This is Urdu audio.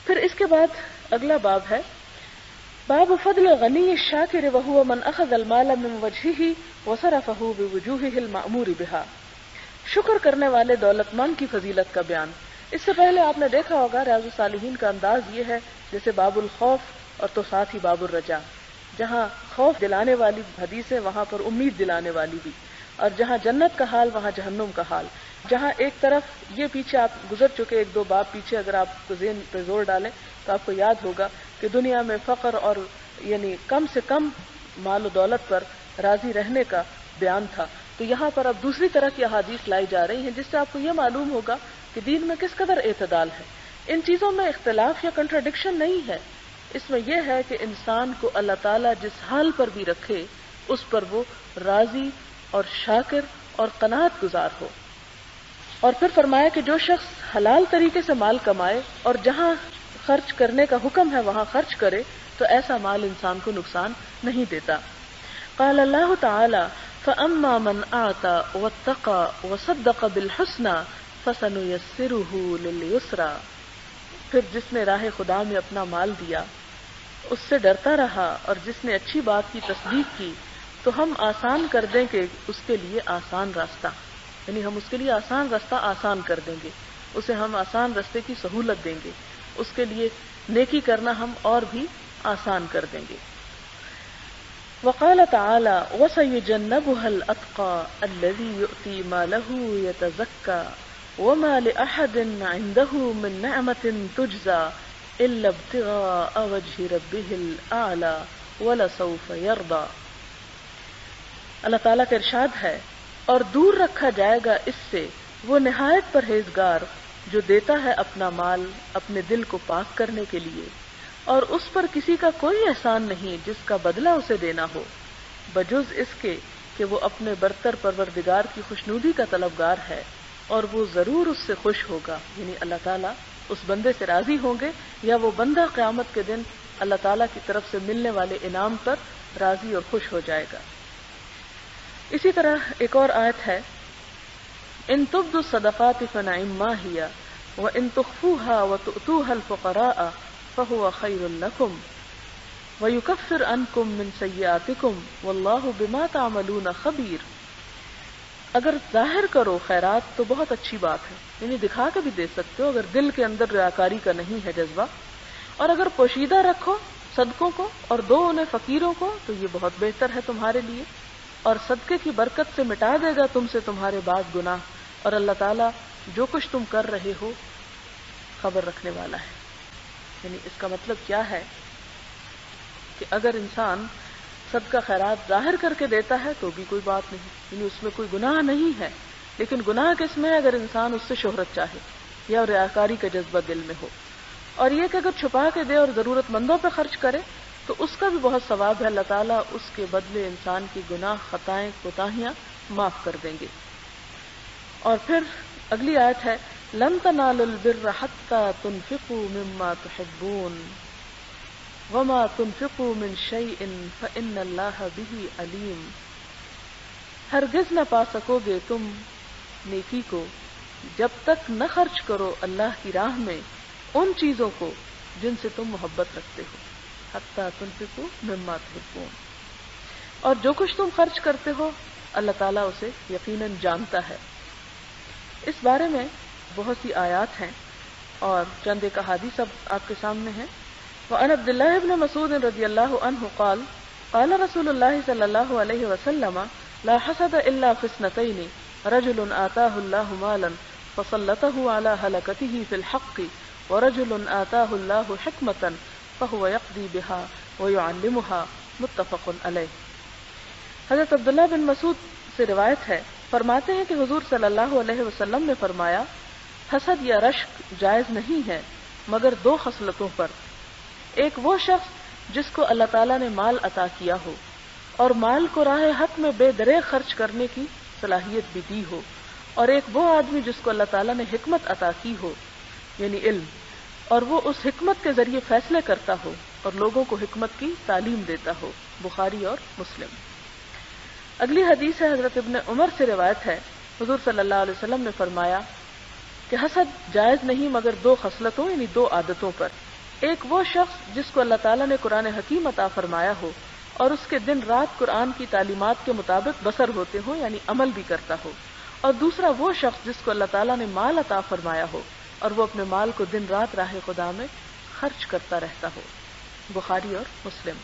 پھر اس کے بعد اگلا باب ہے باب فضل غنی الشاکر وهو من اخذ المال من وجهه وصرفه بوجوهه المأمور بها، شکر کرنے والے دولت مند کی فضیلت کا بیان۔ اس سے پہلے آپ نے دیکھا ہوگا ریاض الصالحین کا انداز یہ ہے جیسے باب الخوف اور تو ساتھ ہی باب الرجا، جہاں خوف دلانے والی حدیث ہے وہاں پر امید دلانے والی بھی، اور جہاں جنت کا حال وہاں جہنم کا حال۔ جہاں ایک طرف یہ پیچھے آپ گزر چکے ایک دو باب پیچھے، اگر آپ کو ذہن پہ زور ڈالیں تو آپ کو یاد ہوگا کہ دنیا میں فقر اور یعنی کم سے کم مال و دولت پر راضی رہنے کا بیان تھا، تو یہاں پر اب دوسری طرح کی احادیث لائی جا رہی ہیں جس سے آپ کو یہ معلوم ہوگا کہ دین میں کس قدر اعتدال ہے۔ ان چیزوں میں اختلاف یا کنٹراڈکشن نہیں ہے، اس میں یہ ہے کہ انسان کو اللہ تعالیٰ جس حال پر بھی رکھے اس پر وہ راضی اور شاکر اور قناعت گزار ہو۔ اور پھر فرمایا کہ جو شخص حلال طریقے سے مال کمائے اور جہاں خرچ کرنے کا حکم ہے وہاں خرچ کرے تو ایسا مال انسان کو نقصان نہیں دیتا۔ قال اللہ تعالی فَأَمَّا مَنْ أَعْطَى وَاتَّقَى وَصَدَّقَ بِالْحُسْنَى فَسَنُيَسِّرُهُ لِلْيُسْرَى، پھر جس نے راہ خدا میں اپنا مال دیا، اس سے ڈرتا رہا اور جس نے اچھی بات کی تصدیق کی تو ہم آسان کر دیں گے اس کے لیے آسان راستہ، یعنی ہم اس کے لیے آسان راستہ آسان کر دیں گے، اسے ہم آسان راستے کی سہولت دیں گے، اس کے لیے نیکی کرنا ہم اور بھی آسان کر دیں گے۔ وقال تعالی وَسَيُجَنَّبُهَا الْأَتْقَى الَّذِي يُؤْتِي مَالَهُ يَتَزَكَّى وَمَا لِأَحَدٍ عِندَهُ مِن نِّعْمَةٍ تُجْزَى إِلَّا ابْتِغَاءَ وَجْهِ رَبِّهِ الْأَعْلَى وَلَسَوْفَ يَرْضَى۔ اللہ تعالیٰ کا ارشاد ہے اور دور رکھا جائے گا اس سے وہ نہایت پرہیزگار جو دیتا ہے اپنا مال اپنے دل کو پاک کرنے کے لیے، اور اس پر کسی کا کوئی احسان نہیں جس کا بدلہ اسے دینا ہو، بجز اس کے کہ وہ اپنے برتر پروردگار کی خوشنودی کا طلبگار ہے اور وہ ضرور اس سے خوش ہوگا، یعنی اللہ تعالیٰ اس بندے سے راضی ہوں گے یا وہ بندہ قیامت کے دن اللہ تعالیٰ کی طرف سے ملنے والے انعام پر راضی اور خوش ہو جائے گا۔ اسی طرح ایک اور آیت ہے ان تبدوا الصدقات فنعما هي وان تخفوها وتؤتوها الفقراء فهو خير لكم ويكفر عنكم من سيئاتكم والله بما تعملون خبير۔ اگر ظاہر کرو خیرات تو بہت اچھی بات ہے، یعنی دکھا کے بھی دے سکتے ہو اگر دل کے اندر ریاکاری کا نہیں ہے جذبہ، اور اگر پوشیدہ رکھو صدقوں کو اور دو انہیں فقیروں کو تو یہ بہت بہتر ہے تمہارے لیے، اور صدقے کی برکت سے مٹا دے گا تم سے تمہارے بعض گناہ، اور اللہ تعالیٰ جو کچھ تم کر رہے ہو خبر رکھنے والا ہے۔ یعنی اس کا مطلب کیا ہے کہ اگر انسان صدقہ خیرات ظاہر کر کے دیتا ہے تو بھی کوئی بات نہیں، یعنی اس میں کوئی گناہ نہیں ہے، لیکن گناہ کس میں ہے اگر انسان اس سے شہرت چاہے یا ریاکاری کا جذبہ دل میں ہو، اور یہ کہ اگر چھپا کے دے اور ضرورت مندوں پہ خرچ کرے تو اس کا بھی بہت ثواب ہے، اللہ تعالیٰ اس کے بدلے انسان کی گناہ خطائیں کوتاہیاں معاف کر دیں گے۔ اور پھر اگلی آیت ہے لن تنالوا البر حتى تنفقوا مما تحبون وما تنفقوا من شيء فإن الله به عليم۔ ہرگز نہ پا سکو گے تم نیکی کو جب تک نہ خرچ کرو اللہ کی راہ میں ان چیزوں کو جن سے تم محبت رکھتے ہو، حتی تنفقوا مما تحبون، اور جو کچھ تم خرچ کرتے ہو اللہ تعالیٰ اسے یقیناً جانتا ہے۔ اس بارے میں بہت سی آیات ہیں اور چند ایک احادیث اب آپ کے سامنے ہیں۔ وعن عبد الله بن مسعود رضی اللہ عنہ قال قال رسول اللہ صلی اللہ علیہ وسلم لا حسد الا في اثنتين رجل آتاه الله مالا فسلطه على هلكته في الحق ورجل آتاه الله حكمة فهو يقضي بها ويعلمها متفق علیہ۔ حضرت عبداللہ بن مسعود سے روایت ہے، فرماتے ہیں کہ حضور صلی اللہ علیہ وسلم نے فرمایا حسد یا رشک جائز نہیں ہے مگر دو خصلتوں پر، ایک وہ شخص جس کو اللہ تعالیٰ نے مال عطا کیا ہو اور مال کو راہ حق میں بے دریغ خرچ کرنے کی صلاحیت بھی دی ہو، اور ایک وہ آدمی جس کو اللہ تعالیٰ نے حکمت عطا کی ہو یعنی علم، اور وہ اس حکمت کے ذریعے فیصلے کرتا ہو اور لوگوں کو حکمت کی تعلیم دیتا ہو۔ بخاری اور مسلم۔ اگلی حدیث ہے حضرت ابن عمر سے روایت ہے، حضور صلی اللہ علیہ وسلم نے فرمایا کہ حسد جائز نہیں مگر دو خصلتوں یعنی دو عادتوں پر، ایک وہ شخص جس کو اللہ تعالیٰ نے قرآن حکیم عطا فرمایا ہو اور اس کے دن رات قرآن کی تعلیمات کے مطابق بسر ہوتے ہوں، یعنی عمل بھی کرتا ہو، اور دوسرا وہ شخص جس کو اللہ تعالیٰ نے مال عطا فرمایا ہو اور وہ اپنے مال کو دن رات راہ خدا میں خرچ کرتا رہتا ہو۔ بخاری اور مسلم۔